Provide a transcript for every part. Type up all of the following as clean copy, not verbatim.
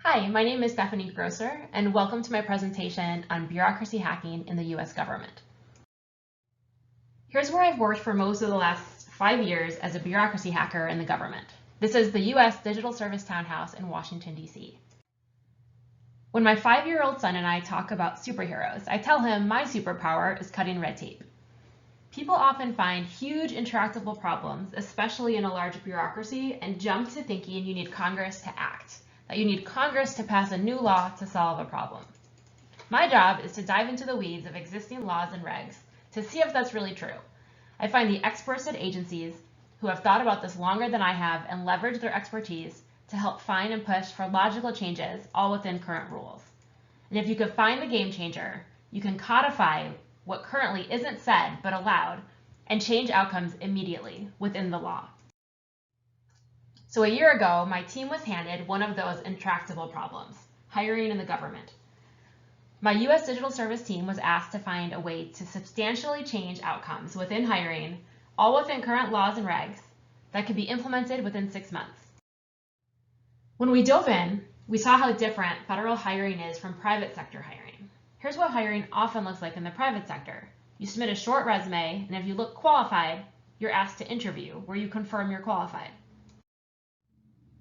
Hi, my name is Stephanie Grosser, and welcome to my presentation on bureaucracy hacking in the U.S. government. Here's where I've worked for most of the last 5 years as a bureaucracy hacker in the government. This is the U.S. Digital Service Townhouse in Washington, D.C. When my 5-year-old son and I talk about superheroes, I tell him my superpower is cutting red tape. People often find huge intractable problems, especially in a large bureaucracy, and jump to thinking you need Congress to act. That you need Congress to pass a new law to solve a problem. My job is to dive into the weeds of existing laws and regs to see if that's really true. I find the experts at agencies who have thought about this longer than I have and leverage their expertise to help find and push for logical changes all within current rules. And if you can find the game changer, you can codify what currently isn't said but allowed and change outcomes immediately within the law. So a year ago, my team was handed one of those intractable problems, hiring in the government. My U.S. Digital Service team was asked to find a way to substantially change outcomes within hiring, all within current laws and regs, that could be implemented within 6 months. When we dove in, we saw how different federal hiring is from private sector hiring. Here's what hiring often looks like in the private sector. You submit a short resume, and if you look qualified, you're asked to interview, where you confirm you're qualified.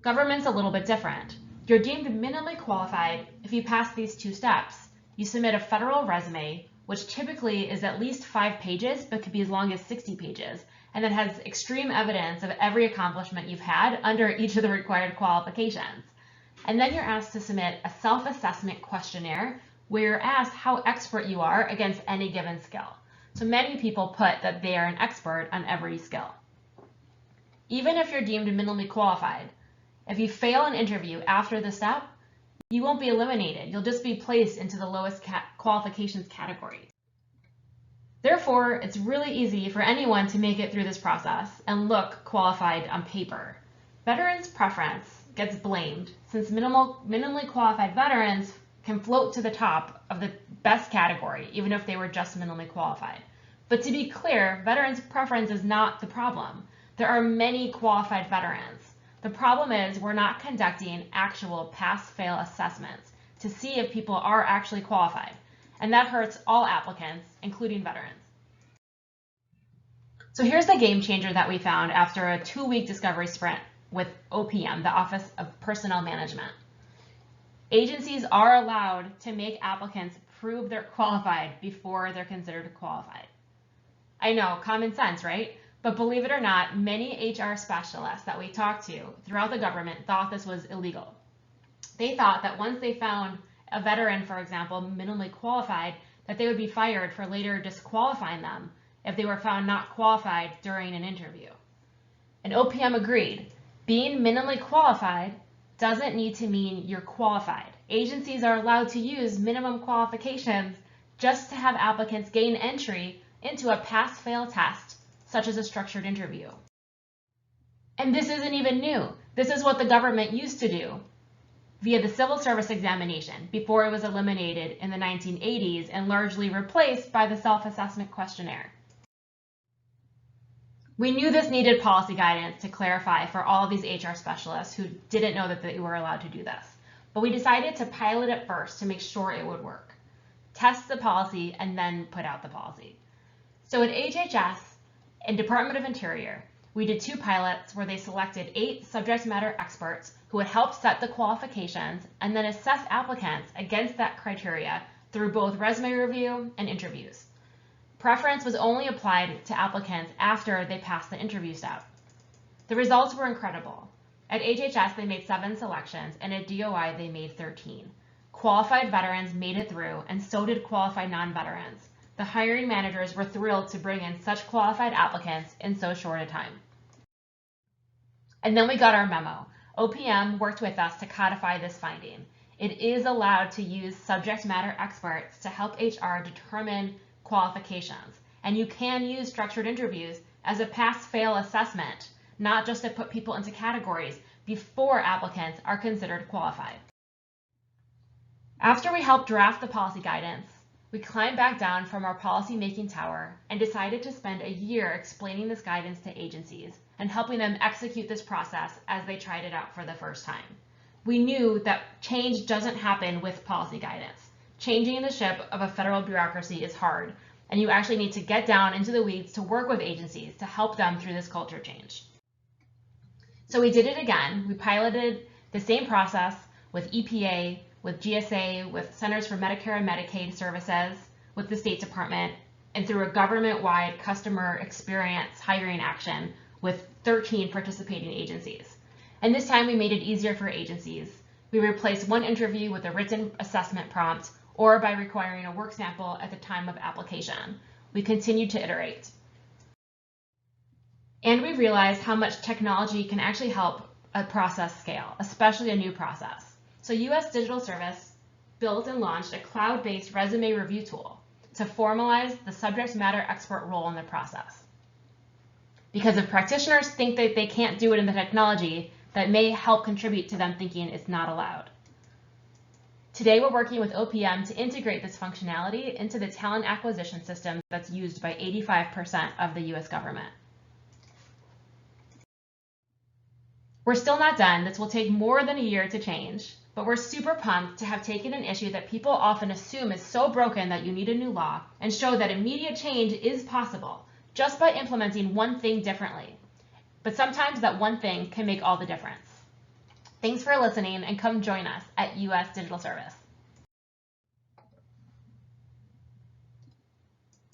Government's a little bit different. You're deemed minimally qualified if you pass these 2 steps. You submit a federal resume, which typically is at least 5 pages, but could be as long as 60 pages, and that has extreme evidence of every accomplishment you've had under each of the required qualifications. And then you're asked to submit a self-assessment questionnaire where you're asked how expert you are against any given skill. So many people put that they are an expert on every skill. Even if you're deemed minimally qualified, if you fail an interview after the step, you won't be eliminated. You'll just be placed into the lowest qualifications category. Therefore, it's really easy for anyone to make it through this process and look qualified on paper. Veterans' preference gets blamed since minimally qualified veterans can float to the top of the best category, even if they were just minimally qualified. But to be clear, veterans' preference is not the problem. There are many qualified veterans. The problem is we're not conducting actual pass-fail assessments to see if people are actually qualified, and that hurts all applicants, including veterans. So here's the game changer that we found after a 2-week discovery sprint with OPM, the Office of Personnel Management. Agencies are allowed to make applicants prove they're qualified before they're considered qualified. I know, common sense, right? But believe it or not, many HR specialists that we talked to throughout the government thought this was illegal. They thought that once they found a veteran, for example, minimally qualified, that they would be fired for later disqualifying them if they were found not qualified during an interview. And OPM agreed. Being minimally qualified doesn't need to mean you're qualified. Agencies are allowed to use minimum qualifications just to have applicants gain entry into a pass-fail test, such as a structured interview. And this isn't even new. This is what the government used to do via the civil service examination before it was eliminated in the 1980s and largely replaced by the self-assessment questionnaire. We knew this needed policy guidance to clarify for all of these HR specialists who didn't know that they were allowed to do this. But we decided to pilot it first to make sure it would work. Test the policy and then put out the policy. So at HHS and Department of Interior, we did 2 pilots where they selected 8 subject matter experts who would help set the qualifications and then assess applicants against that criteria through both resume review and interviews. Preference was only applied to applicants after they passed the interview step. The results were incredible. At HHS, they made 7 selections, and at DOI, they made 13. Qualified veterans made it through, and so did qualified non-veterans. The hiring managers were thrilled to bring in such qualified applicants in so short a time. And then we got our memo. OPM worked with us to codify this finding. It is allowed to use subject matter experts to help HR determine qualifications. And you can use structured interviews as a pass-fail assessment, not just to put people into categories before applicants are considered qualified. After we helped draft the policy guidance, we climbed back down from our policy-making tower and decided to spend a year explaining this guidance to agencies and helping them execute this process as they tried it out for the first time. we knew that change doesn't happen with policy guidance. Changing the ship of a federal bureaucracy is hard, and you actually need to get down into the weeds to work with agencies to help them through this culture change. So we did it again. We piloted the same process with EPA, with GSA, with Centers for Medicare and Medicaid Services, with the State Department, and through a government-wide customer experience hiring action with 13 participating agencies. And this time we made it easier for agencies. We replaced one interview with a written assessment prompt or by requiring a work sample at the time of application. We continued to iterate. And we realized how much technology can actually help a process scale, especially a new process. So US Digital Service built and launched a cloud-based resume review tool to formalize the subject matter expert role in the process. Because if practitioners think that they can't do it in the technology, that may help contribute to them thinking it's not allowed. Today, we're working with OPM to integrate this functionality into the talent acquisition system that's used by 85% of the US government. We're still not done. This will take more than a year to change, but we're super pumped to have taken an issue that people often assume is so broken that you need a new law and show that immediate change is possible just by implementing one thing differently. But sometimes that one thing can make all the difference. Thanks for listening, and come join us at US Digital Service.